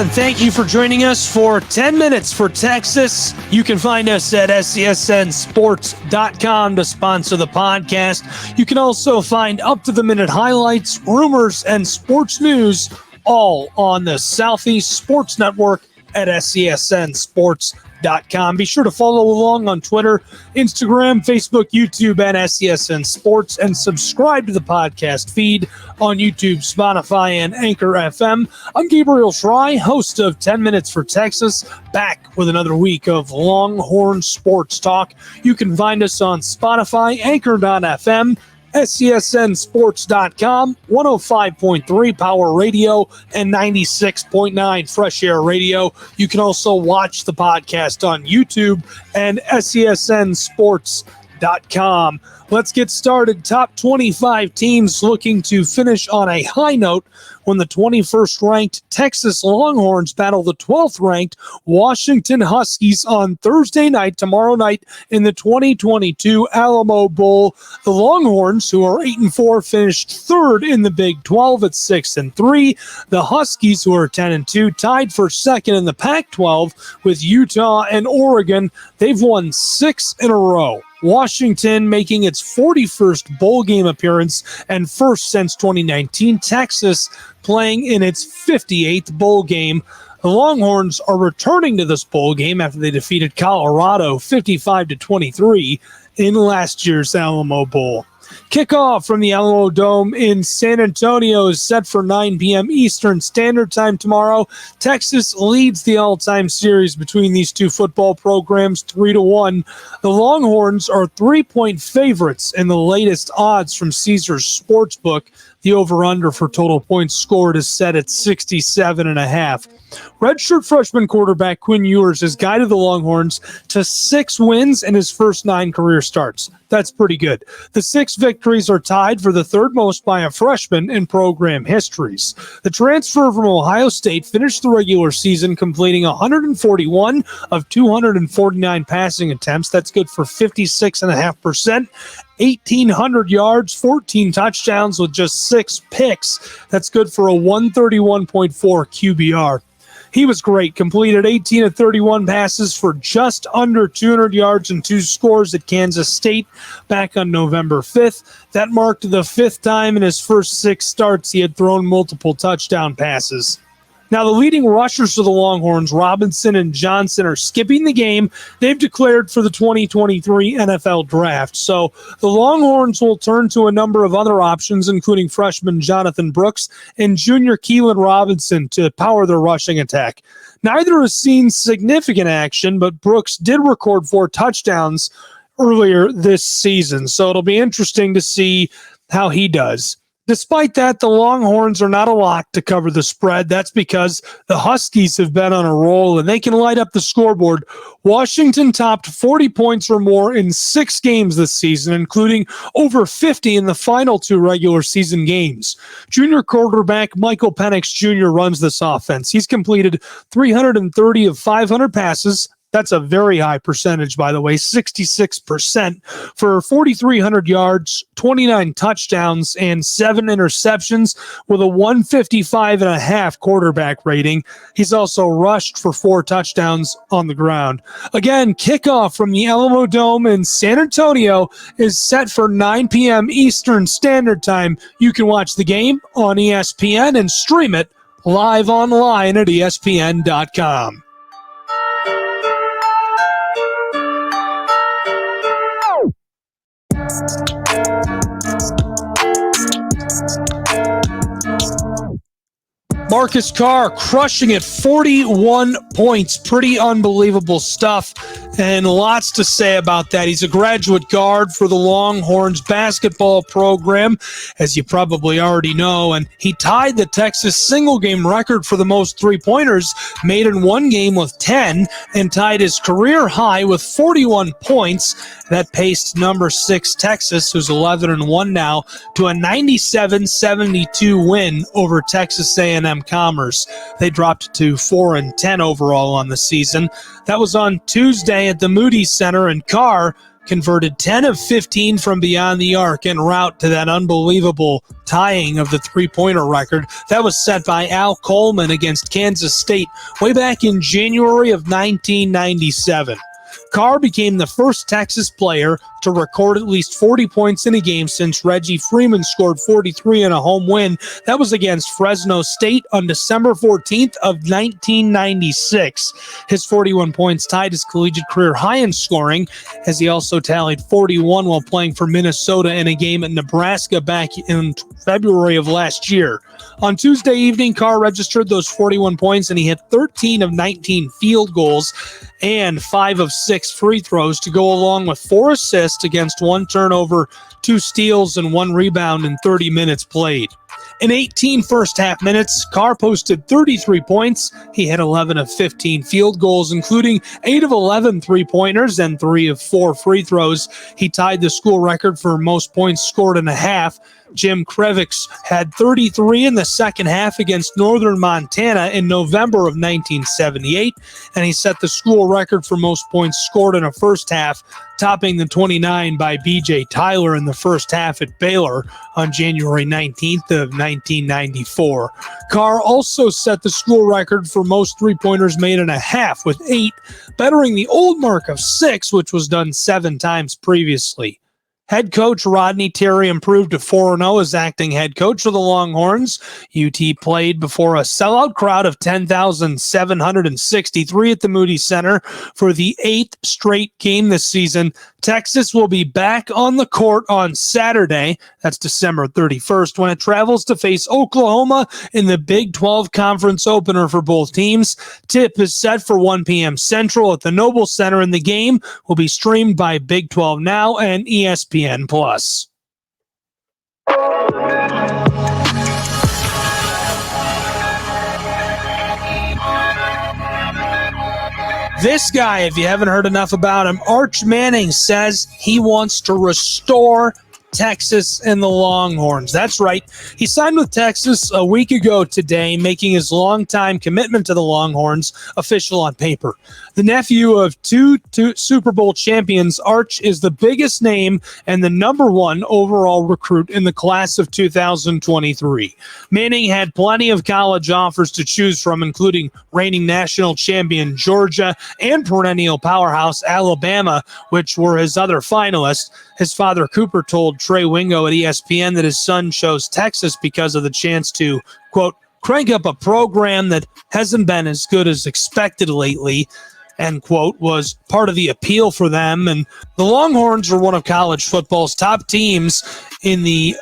and thank you for joining us for 10 Minutes for Texas. You can find us at SESNsports.com to sponsor the podcast. You can also find up-to-the-minute highlights, rumors, and sports news all on the Southeast Sports Network at SESNsports.com. Be sure to follow along on Twitter, Instagram, Facebook, YouTube, and SESN Sports, and subscribe to the podcast feed on YouTube, Spotify, and Anchor FM. I'm Gabriel Schry, host of 10 Minutes for Texas, back with another week of Longhorn sports talk. You can find us on Spotify, Anchor.fm, SESNsports.com, 105.3 Power Radio, and 96.9 Fresh Air Radio. You can also watch the podcast on YouTube and SESNsports.com. Let's get started. Top 25 teams looking to finish on a high note when the 21st-ranked Texas Longhorns battle the 12th-ranked Washington Huskies on Thursday night, tomorrow night, in the 2022 Alamo Bowl. The Longhorns, who are 8-4, finished third in the Big 12 at 6-3. The Huskies, who are 10-2, tied for second in the Pac-12 with Utah and Oregon. They've won 6 in a row. Washington making its 41st bowl game appearance and first since 2019. Texas playing in its 58th bowl game. The Longhorns are returning to this bowl game after they defeated Colorado 55-23 in last year's Alamo Bowl. Kickoff from the Alamo Dome in San Antonio is set for 9 p.m. Eastern Standard Time tomorrow. Texas leads the all-time series between these two football programs 3-1. The Longhorns are 3-point favorites in the latest odds from Caesars Sportsbook. The over-under for total points scored is set at 67.5. Redshirt freshman quarterback Quinn Ewers has guided the Longhorns to 6 wins in his first 9 career starts. That's pretty good. The 6 victories are tied for the third most by a freshman in program histories. The transfer from Ohio State finished the regular season completing 141 of 249 passing attempts. That's good for 56.5%. 1,800 yards, 14 touchdowns with just 6 picks. That's good for a 131.4 QBR. He was great, completed 18 of 31 passes for just under 200 yards and 2 scores at Kansas State back on November 5th. That marked the 5th time in his first 6 starts he had thrown multiple touchdown passes. Now, the leading rushers for the Longhorns, Robinson and Johnson, are skipping the game. They've declared for the 2023 NFL Draft. So the Longhorns will turn to a number of other options, including freshman Jonathan Brooks and junior Keelan Robinson, to power their rushing attack. Neither has seen significant action, but Brooks did record 4 touchdowns earlier this season. So it'll be interesting to see how he does. Despite that, the Longhorns are not a lock to cover the spread. That's because the Huskies have been on a roll and they can light up the scoreboard. Washington topped 40 points or more in 6 games this season, including over 50 in the final 2 regular season games. Junior quarterback Michael Penix Jr. runs this offense. He's completed 330 of 500 passes. That's a very high percentage, by the way, 66% for 4,300 yards, 29 touchdowns, and 7 interceptions with a 155.5 quarterback rating. He's also rushed for 4 touchdowns on the ground. Again, kickoff from the Alamo Dome in San Antonio is set for 9 p.m. Eastern Standard Time. You can watch the game on ESPN and stream it live online at ESPN.com. Marcus Carr crushing it, 41 points. Pretty unbelievable stuff, and lots to say about that. He's a graduate guard for the Longhorns basketball program, as you probably already know, and he tied the Texas single-game record for the most three-pointers made in one game with 10, and tied his career high with 41 points. That paced number 6 Texas, who's 11-1 now, to a 97-72 win over Texas A&M Commerce. They dropped to 4-10 overall on the season. That was on Tuesday at the Moody Center, and Carr converted 10 of 15 from beyond the arc en route to that unbelievable tying of the three-pointer record that was set by Al Coleman against Kansas State way back in January of 1997. Carr became the first Texas player to record at least 40 points in a game since Reggie Freeman scored 43 in a home win. That was against Fresno State on December 14th of 1996. His 41 points tied his collegiate career high in scoring, as he also tallied 41 while playing for Minnesota in a game at Nebraska back in February of last year. On Tuesday evening, Carr registered those 41 points, and he hit 13 of 19 field goals and 5 of 6 free throws to go along with 4 assists against 1 turnover, 2 steals, and 1 rebound in 30 minutes played. In 18 first-half minutes, Carr posted 33 points. He hit 11 of 15 field goals, including 8 of 11 three-pointers and 3 of 4 free throws. He tied the school record for most points scored in a half. Jim Krevix had 33 in the second half against Northern Montana in November of 1978, and he set the school record for most points scored in a first half, topping the 29 by B.J. Tyler in the first half at Baylor on January 19th of 1994. Carr also set the school record for most three-pointers made in a half with 8, bettering the old mark of 6, which was done 7 times previously. Head coach Rodney Terry improved to 4-0 as acting head coach of the Longhorns. UT played before a sellout crowd of 10,763 at the Moody Center for the 8th straight game this season. Texas will be back on the court on Saturday, that's December 31st, when it travels to face Oklahoma in the Big 12 Conference opener for both teams. Tip is set for 1 p.m. Central at the Noble Center, and the game will be streamed by Big 12 Now and ESPN+. This guy, if you haven't heard enough about him, Arch Manning, says he wants to restore Texas and the Longhorns. That's right. He signed with Texas a week ago today, making his longtime commitment to the Longhorns official on paper. The nephew of two Super Bowl champions, Arch is the biggest name and the number 1 overall recruit in the class of 2023. Manning had plenty of college offers to choose from, including reigning national champion Georgia and perennial powerhouse Alabama, which were his other finalists. His father, Cooper, told Trey Wingo at ESPN that his son chose Texas because of the chance to, quote, crank up a program that hasn't been as good as expected lately, end quote, was part of the appeal for them. And the Longhorns were one of college football's top teams in the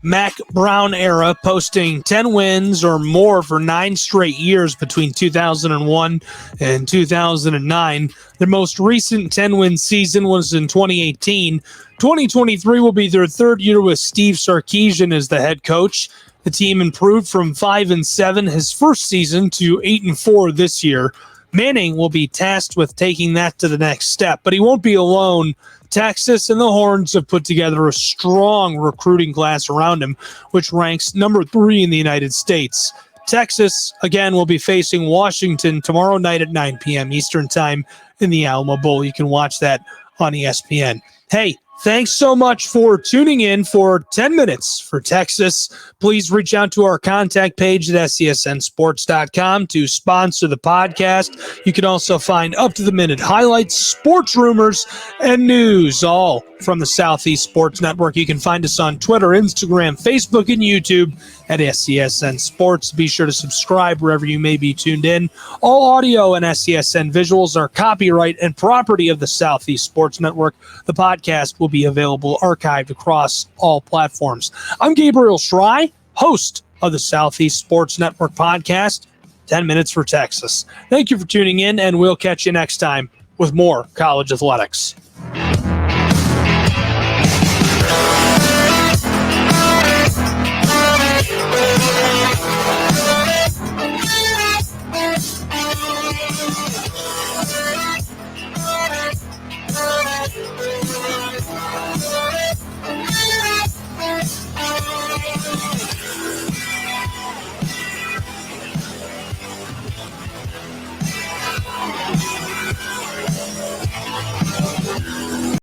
Mac Brown era, posting 10 wins or more for 9 straight years between 2001 and 2009. Their most recent 10-win season was in 2018. 2023 will be their 3rd year with Steve Sarkisian as the head coach. The team improved from 5-7 his first season to 8-4 this year. Manning will be tasked with taking that to the next step, but he won't be alone. Texas and the Horns have put together a strong recruiting class around him, which ranks number 3 in the United States. Texas, again, will be facing Washington tomorrow night at 9 p.m. Eastern Time in the Alamo Bowl. You can watch that on ESPN. Hey, thanks so much for tuning in for 10 minutes for Texas. Please reach out to our contact page at SESNsports.com to sponsor the podcast. You can also find up-to-the-minute highlights, sports rumors, and news, all from the Southeast Sports Network. You can find us on Twitter, Instagram, Facebook, and YouTube at SESN Sports. Be sure to subscribe wherever you may be tuned in. All audio and SESN visuals are copyright and property of the Southeast Sports Network. The podcast will be available archived across all platforms. I'm Gabriel Schrei, host of the Southeast Sports Network podcast, 10 Minutes for Texas. Thank you for tuning in, and we'll catch you next time with more college athletics.